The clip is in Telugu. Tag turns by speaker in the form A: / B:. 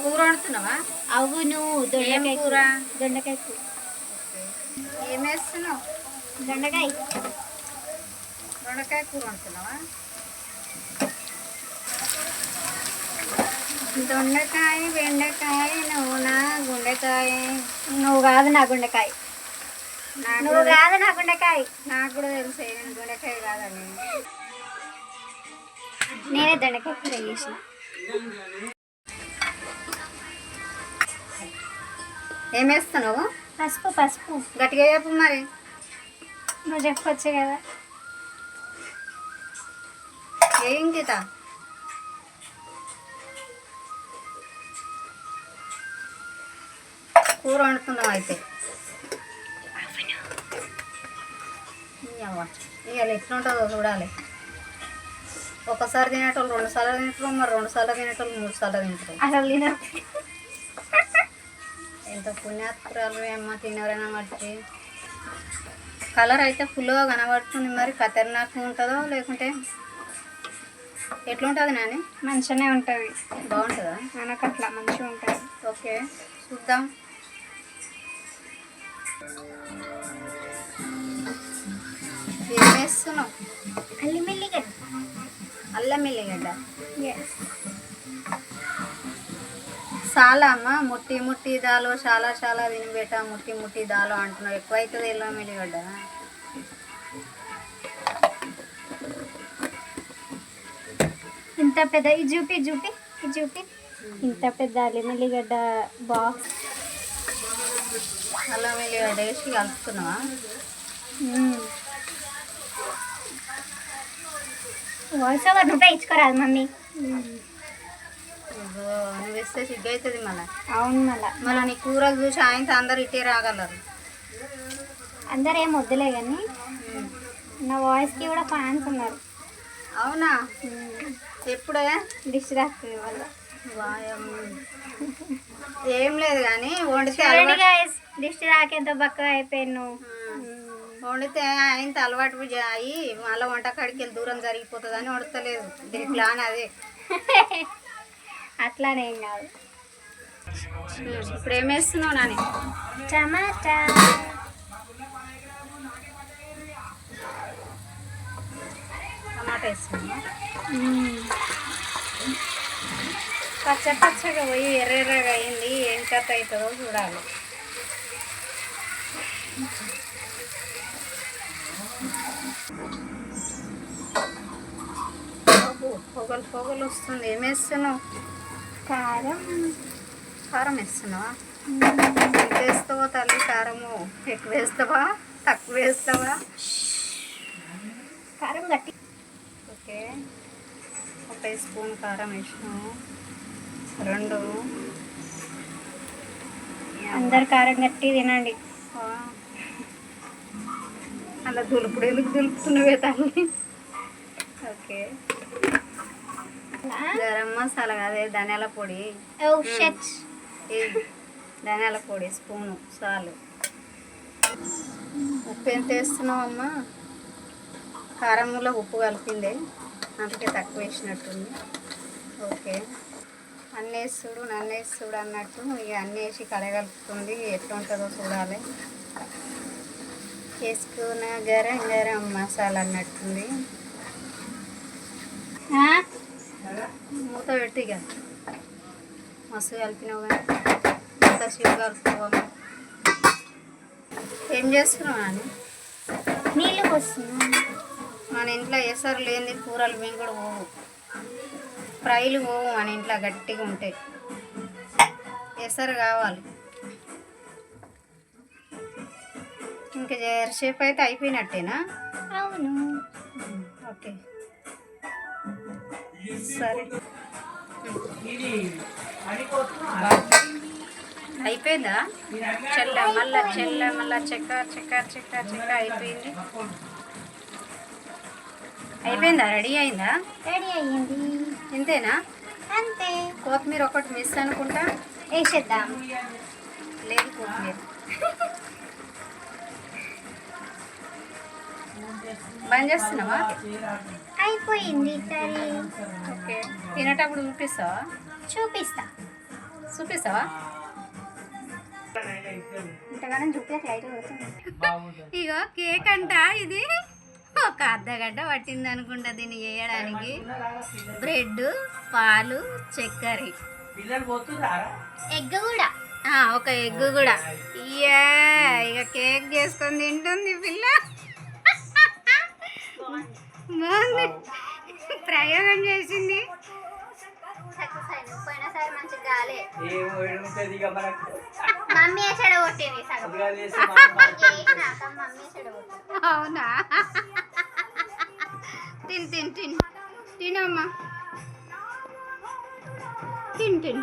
A: కూర వండుతున్నావా?
B: అవును, దొండకాయ కూర. దొండకాయ కూర.
A: ఏం వేస్తున్నావు?
B: దొండకాయ.
A: దొండకాయ కూర వండుతున్నావా? దొండకాయ, బెండకాయ, నువ్వు నా గుండెకాయ.
B: నువ్వు కాదు నా గుండెకాయ. నువ్వు కాదు నా గుండెకాయ.
A: నాకు కూడా తెలుసు నేను గుండెకాయ కాదని.
B: నేనే దొండకాయ కూర చేసిన.
A: ఏం వేస్తున్నావు?
B: పసుపు. పసుపు
A: గట్టిగా చెప్పు మరి.
B: నువ్వు చెప్పొచ్చు కదా.
A: ఏం గీత? కూర వండుతున్నావు అయితే. ఇవాళ ఎట్లుంటుందో చూడాలి. ఒకసారి తినేటోళ్ళు 2 సార్లు తింటారు, మరి 2 సార్లు తినేటోళ్ళు 3 సార్లు తింటారు.
B: అసలు తినరు.
A: ఎంత పుణ్యాత్పురాలు ఏమో తినవరైనా మట్టి. కలర్ అయితే ఫుల్గా కనబడుతుంది. మరి ఖతర్నాక్ ఉంటుందో లేకుంటే ఎట్లుంటుంది నాని?
B: మంచిగానే ఉంటుంది.
A: బాగుంటుందా?
B: మనకు అట్లా మంచిగా ఉంటుంది.
A: ఓకే, చూద్దాం. ఏం వేస్తున్నావు?
B: అల్లం ఎల్లిగడ్డ.
A: అల్లం ఎల్లిగడ్డ. చాలా అమ్మ, ముట్టి ముట్టి దాలో చాలా చాలా తినబెట్ట. ముట్టి ముట్టి దాలో అంటున్నావు. ఎక్కువ అవుతుంది అల్లం ఎల్లిగడ్డ.
B: ఇంత పెద్ద ఈ చూపి ఇంత పెద్ద అల్లం ఎల్లిగడ్డ బాక్స్.
A: అల్లం ఎల్లిగడ్డ వేసి కలుపుతున్నావా?
B: వాయిస్ ఓవర్ నువ్వే ఇచ్చుకోరాదు మమ్మీ.
A: నువ్వు వేస్తే సిగ్గు అవుతుంది మళ్ళీ.
B: అవును,
A: మళ్ళీ నీ కూరలు చూసి ఆయనతో అందరు ఇటే రాగలరు.
B: అందరు ఏం వద్దులే కానీ నా వాయిస్కి కూడా ఫ్యాన్స్ ఉన్నారు.
A: అవునా? ఎప్పుడే
B: డిష్ రాస్తుంది వల్ల.
A: ఏం లేదు కానీ వండితే
B: డిష్ రాకేంత బక్కగా అయిపోయాను.
A: వండితే ఆయనతో అలవాటు అయ్యి మళ్ళీ వంటకాడికి వెళ్ళి దూరం జరిగిపోతుంది అని వండుతలేదు. దీని ప్లాన్ అదే.
B: అట్లానేం కాదు.
A: ఇప్పుడు ఏం వేస్తున్నావు నాని?
B: టమాటా.
A: టమాటా వేస్తున్నా.
B: పచ్చగా
A: పోయి ఎర్రగా అయింది. ఏం కథ అవుతుందో చూడాలి. పొగలు వస్తుంది. ఏం వేస్తున్నావు? కారం వేస్తున్నావా? ఎంత వేస్తావో తల్లి కారము? ఎక్కువ వేస్తావా తక్కువ వేస్తావా?
B: కారం గట్టి.
A: ఓకే, 1 స్పూన్ కారం వేసినాము. 2.
B: అందరు కారం గట్టి తినండి.
A: అలా దులుపుడు ఎందుకు దులుపుతున్నవే తల్లి? ఓకే, గరం మసాలా అదే ధనియాల పొడి. ధనియాల పొడి స్పూను చాలు. ఉప్పు ఎంత వేస్తున్నావు అమ్మా? కారంలో ఉప్పు కలిపిందే, అందుకే తక్కువ వేసినట్టుంది. ఓకే, అన్నీ వేస్తుడు నన్ను వేస్తుడు అన్నట్టు ఇక అన్నీ వేసి కలగలుపుతుంది. ఎట్లా ఉంటుందో చూడాలి. వేసుకున్న గరం మసాలా అన్నట్టుంది. మూత పెడితే ఇక మస్తు కలిపినావు కానీ అంత సీట్ కలుపుకోవాలి. ఏం చేస్తున్నావు అని?
B: నీళ్ళు పోస్తున్నాను.
A: మన ఇంట్లో ఎసరు లేని కూరలు మేము కూడా పోవు, ఫ్రైలు పోవు మన ఇంట్లో గట్టిగా ఉంటాయి. ఎసరు కావాలి. ఇంకా జరసేపు అయితే అయిపోయినట్టేనా?
B: అవును.
A: ఓకే, సరే. అయిపోయిందా? మళ్ళా చెక్క అయిపోయింది. అయిపోయిందా? రెడీ అయిందా?
B: రెడీ అయ్యింది.
A: ఇంతేనా?
B: అంతే.
A: కొత్తిమీర ఒకటి మిస్ అనుకుంటా.
B: వేసేద్దాం.
A: లేదు కొత్తిమీర. బంద్ చేస్తున్నావా?
B: అయిపోయింది కర్రీ.
A: ఓకే, తినేటప్పుడు చూపిస్తావా?
B: చూపిస్తా.
A: చూపిస్తావా?
B: ఇంతగానో చూపించక లైట్ కొడుతుంది.
A: ఇగో కేక్ అంట, ఇది ఒక అర్ధగంట పట్టింది అనుకుంటా దీన్ని చేయడానికి. బ్రెడ్, పాలు, చక్కెర,
B: ఎగ్ కూడా.
A: ఒక ఎగ్ కూడా. ఇయ్యా ఇక కేక్ చేసుకొని తింటుంది పిల్ల. బాగుంది, ప్రయోగం చేసింది.
B: సక్సెస్ అయింది. పోయినసారి మంచిగా కాలే. మమ్మీ చెడగొట్టింది సగం. చేసినాక మమ్మీ చెడగొట్టింది.
A: అవునా? తిన్ తిన్ తిన్ తినమ్మా, తిన్ తిన్.